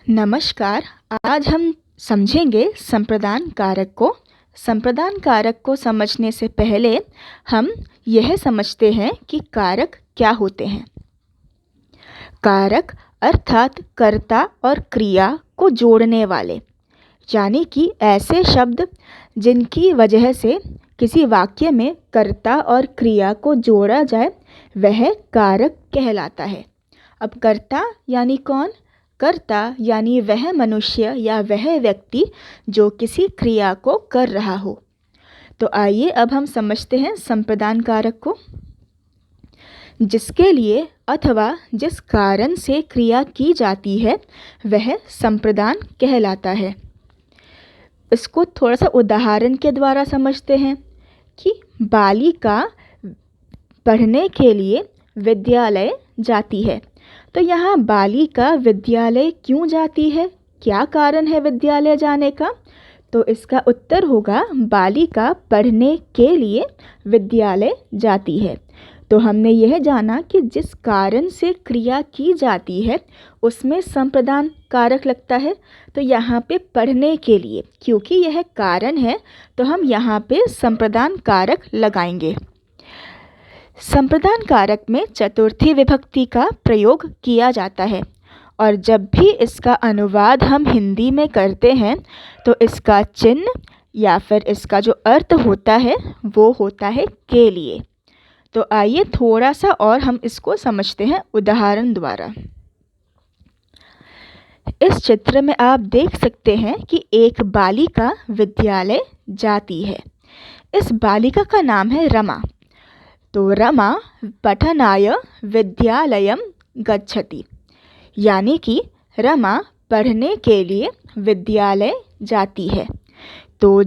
नमस्कार। आज हम समझेंगे संप्रदान कारक को। संप्रदान कारक को समझने से पहले हम यह समझते हैं कि कारक क्या होते हैं। कारक अर्थात कर्ता और क्रिया को जोड़ने वाले, यानी कि ऐसे शब्द जिनकी वजह से किसी वाक्य में कर्ता और क्रिया को जोड़ा जाए, वह कारक कहलाता है। अब कर्ता यानी कौन? कर्ता यानी वह मनुष्य या वह व्यक्ति जो किसी क्रिया को कर रहा हो। तो आइए अब हम समझते हैं संप्रदान कारक को। जिसके लिए अथवा जिस कारण से क्रिया की जाती है वह संप्रदान कहलाता है। इसको थोड़ा सा उदाहरण के द्वारा समझते हैं कि बालिका पढ़ने के लिए विद्यालय जाती है। तो यहाँ बालिका विद्यालय क्यों जाती है? क्या कारण है विद्यालय जाने का? तो इसका उत्तर होगा बालिका पढ़ने के लिए विद्यालय जाती है। तो हमने यह जाना कि जिस कारण से क्रिया की जाती है उसमें संप्रदान कारक लगता है। तो यहाँ पे पढ़ने के लिए, क्योंकि यह कारण है तो हम यहाँ पे संप्रदान कारक लगाएंगे। संप्रदान कारक में चतुर्थी विभक्ति का प्रयोग किया जाता है और जब भी इसका अनुवाद हम हिंदी में करते हैं तो इसका चिन्ह या फिर इसका जो अर्थ होता है वो होता है के लिए। तो आइए थोड़ा सा और हम इसको समझते हैं उदाहरण द्वारा। इस चित्र में आप देख सकते हैं कि एक बालिका विद्यालय जाती है। इस बालिका का नाम है रमा। तो रमा पठनाय विद्यालयम गच्छति, यानी कि रमा पढ़ने के लिए विद्यालय जाती है। तो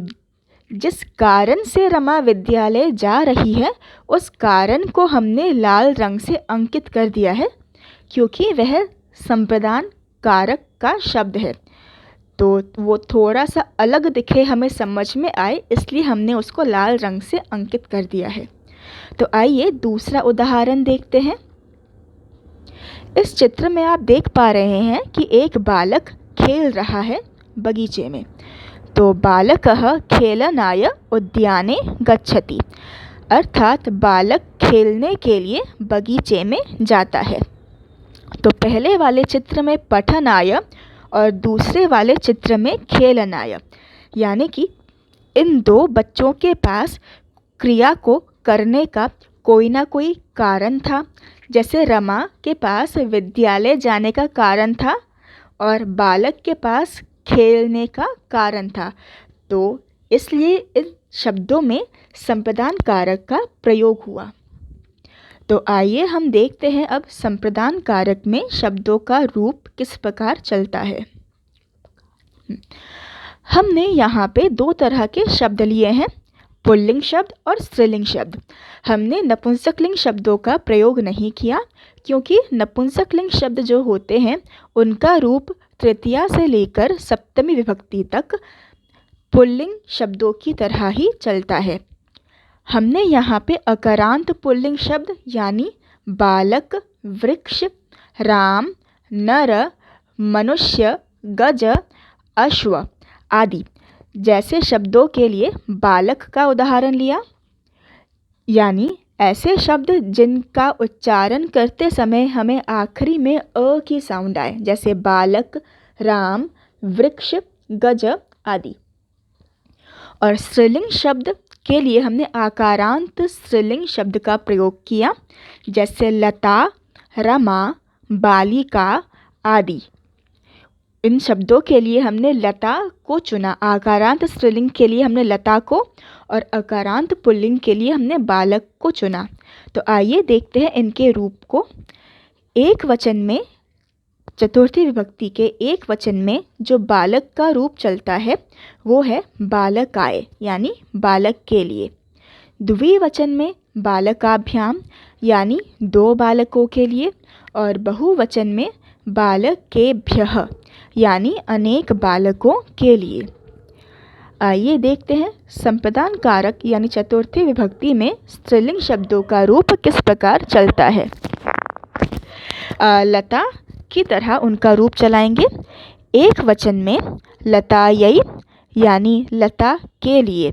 जिस कारण से रमा विद्यालय जा रही है उस कारण को हमने लाल रंग से अंकित कर दिया है, क्योंकि वह संप्रदान कारक का शब्द है। तो वो थोड़ा सा अलग दिखे, हमें समझ में आए, इसलिए हमने उसको लाल रंग से अंकित कर दिया है। तो आइए दूसरा उदाहरण देखते हैं। इस चित्र में आप देख पा रहे हैं कि एक बालक खेल रहा है बगीचे में। तो बालकः खेलनाय उद्याने गच्छति, अर्थात बालक खेलने के लिए बगीचे में जाता है। तो पहले वाले चित्र में पठनाय और दूसरे वाले चित्र में खेलनाय, यानी कि इन दो बच्चों के पास क्रिया को करने का कोई ना कोई कारण था। जैसे रमा के पास विद्यालय जाने का कारण था और बालक के पास खेलने का कारण था। तो इसलिए इन शब्दों में संप्रदान कारक का प्रयोग हुआ। तो आइए हम देखते हैं अब संप्रदान कारक में शब्दों का रूप किस प्रकार चलता है। हमने यहाँ पे दो तरह के शब्द लिए हैं, पुल्लिंग शब्द और स्त्रीलिंग शब्द। हमने नपुंसकलिंग शब्दों का प्रयोग नहीं किया, क्योंकि नपुंसकलिंग शब्द जो होते हैं उनका रूप तृतीया से लेकर सप्तमी विभक्ति तक पुल्लिंग शब्दों की तरह ही चलता है। हमने यहाँ पे अकारांत पुल्लिंग शब्द यानी बालक, वृक्ष, राम, नर, मनुष्य, गज, अश्व आदि जैसे शब्दों के लिए बालक का उदाहरण लिया, यानी ऐसे शब्द जिनका उच्चारण करते समय हमें आखिरी में अ की साउंड आए, जैसे बालक, राम, वृक्ष, गज आदि। और स्त्रीलिंग शब्द के लिए हमने आकारांत स्त्रीलिंग शब्द का प्रयोग किया, जैसे लता, रमा, बालिका आदि। इन शब्दों के लिए हमने लता को चुना। आकारांत स्त्रीलिंग के लिए हमने लता को और अकारांत पुल्लिंग के लिए हमने बालक को चुना। तो आइए देखते हैं इनके रूप को। एक वचन में, चतुर्थी विभक्ति के एक वचन में जो बालक का रूप चलता है वो है बालकाय, यानी बालक के लिए। द्विवचन में बालकाभ्याम, यानी दो बालकों के लिए। और बहुवचन में बालकेभ्यः, यानी अनेक बालकों के लिए। आइए देखते हैं संप्रदान कारक यानी चतुर्थी विभक्ति में स्त्रीलिंग शब्दों का रूप किस प्रकार चलता है। लता की तरह उनका रूप चलाएंगे। एक वचन में लतायै यानी लता के लिए,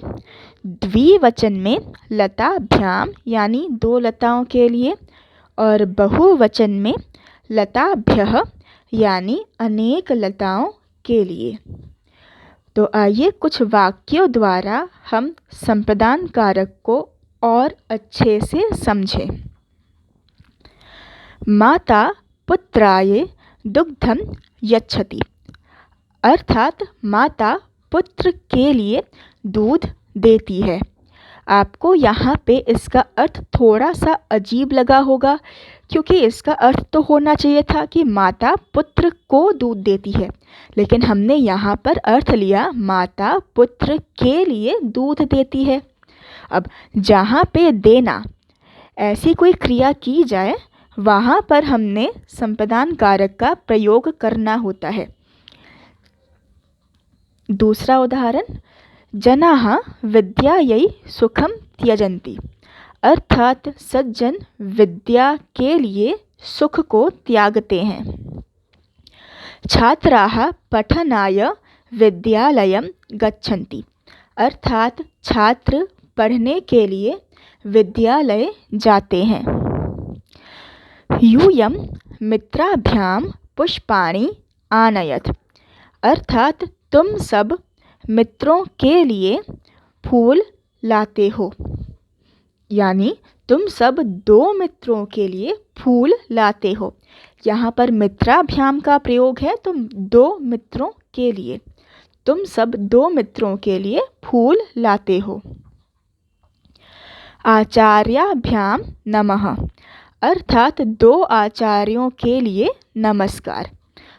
द्विवचन में लताभ्याम यानी दो लताओं के लिए, और बहुवचन में लताभ्यः यानी अनेक लताओं के लिए। तो आइए कुछ वाक्यों द्वारा हम संप्रदान कारक को और अच्छे से समझें। माता पुत्राय दुग्धम यच्छति, अर्थात माता पुत्र के लिए दूध देती है। आपको यहाँ पे इसका अर्थ थोड़ा सा अजीब लगा होगा, क्योंकि इसका अर्थ तो होना चाहिए था कि माता पुत्र को दूध देती है, लेकिन हमने यहाँ पर अर्थ लिया माता पुत्र के लिए दूध देती है। अब जहाँ पे देना ऐसी कोई क्रिया की जाए वहाँ पर हमने संप्रदान कारक का प्रयोग करना होता है। दूसरा उदाहरण, जनाः विद्यायै सुखम त्यजन्ति, अर्थात सज्जन विद्या के लिए सुख को त्यागते हैं। छात्राः पठनाय विद्यालयं गच्छन्ति, अर्थात छात्र पढ़ने के लिए विद्यालय जाते हैं। यूयं मित्राभ्यां पुष्पाणि आनयत्, अर्थात तुम सब मित्रों के लिए फूल लाते हो, यानी तुम सब दो मित्रों के लिए फूल लाते हो। यहाँ पर मित्राभ्याम का प्रयोग है, तुम दो मित्रों के लिए, तुम सब दो मित्रों के लिए फूल लाते हो। आचार्याभ्यां नमः, अर्थात दो आचार्यों के लिए नमस्कार।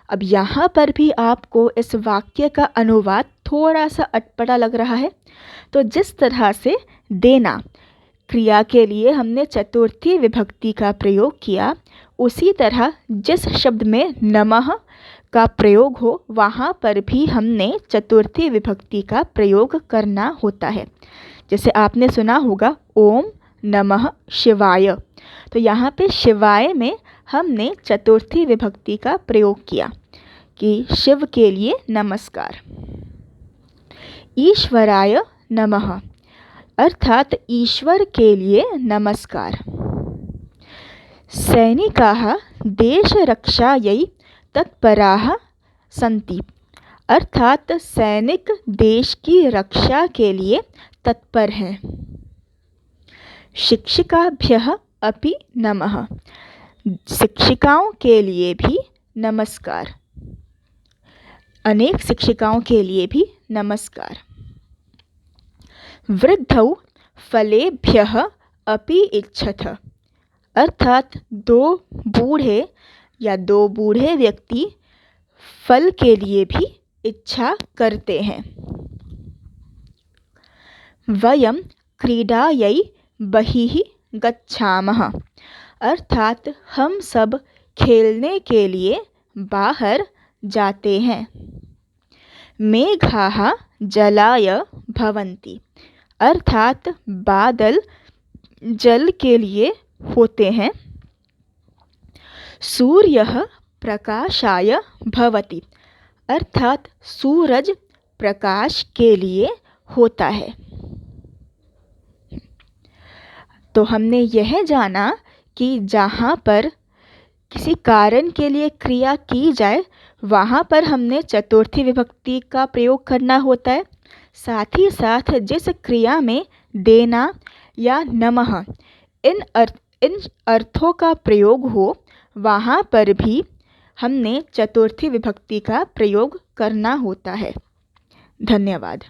अब यहाँ पर भी आपको इस वाक्य का अनुवाद थोड़ा सा अटपटा लग रहा है, तो जिस तरह से देना क्रिया के लिए हमने चतुर्थी विभक्ति का प्रयोग किया, उसी तरह जिस शब्द में नमः का प्रयोग हो वहाँ पर भी हमने चतुर्थी विभक्ति का प्रयोग करना होता है। जैसे आपने सुना होगा ओम नमः शिवाय, तो यहाँ पे शिवाय में हमने चतुर्थी विभक्ति का प्रयोग किया कि शिव के लिए नमस्कार। ईश्वराय नमः, अर्थात ईश्वर के लिए नमस्कार। सैनिकाः देशरक्षायै तत्पराः सन्ति, अर्थात सैनिक देश की रक्षा के लिए तत्पर हैं। शिक्षिकाभ्यः अपि नमः, शिक्षिकाओं के लिए भी नमस्कार, अनेक शिक्षिकाओं के लिए भी नमस्कार। वृद्धौ फलेभ्यः अपि इच्छथ, अर्थात दो बूढ़े या दो बूढ़े व्यक्ति फल के लिए भी इच्छा करते हैं। वयं क्रीडायै बहिः गच्छामः, अर्थात हम सब खेलने के लिए बाहर जाते हैं। मेघाः जलाय भवन्ति, अर्थात बादल जल के लिए होते हैं। सूर्यः प्रकाशाय भवति, अर्थात सूरज प्रकाश के लिए होता है। तो हमने यह जाना कि जहाँ पर किसी कारण के लिए क्रिया की जाए वहाँ पर हमने चतुर्थी विभक्ति का प्रयोग करना होता है। साथ ही साथ जिस क्रिया में देना या नमः इन अर्थों का प्रयोग हो वहाँ पर भी हमने चतुर्थी विभक्ति का प्रयोग करना होता है। धन्यवाद।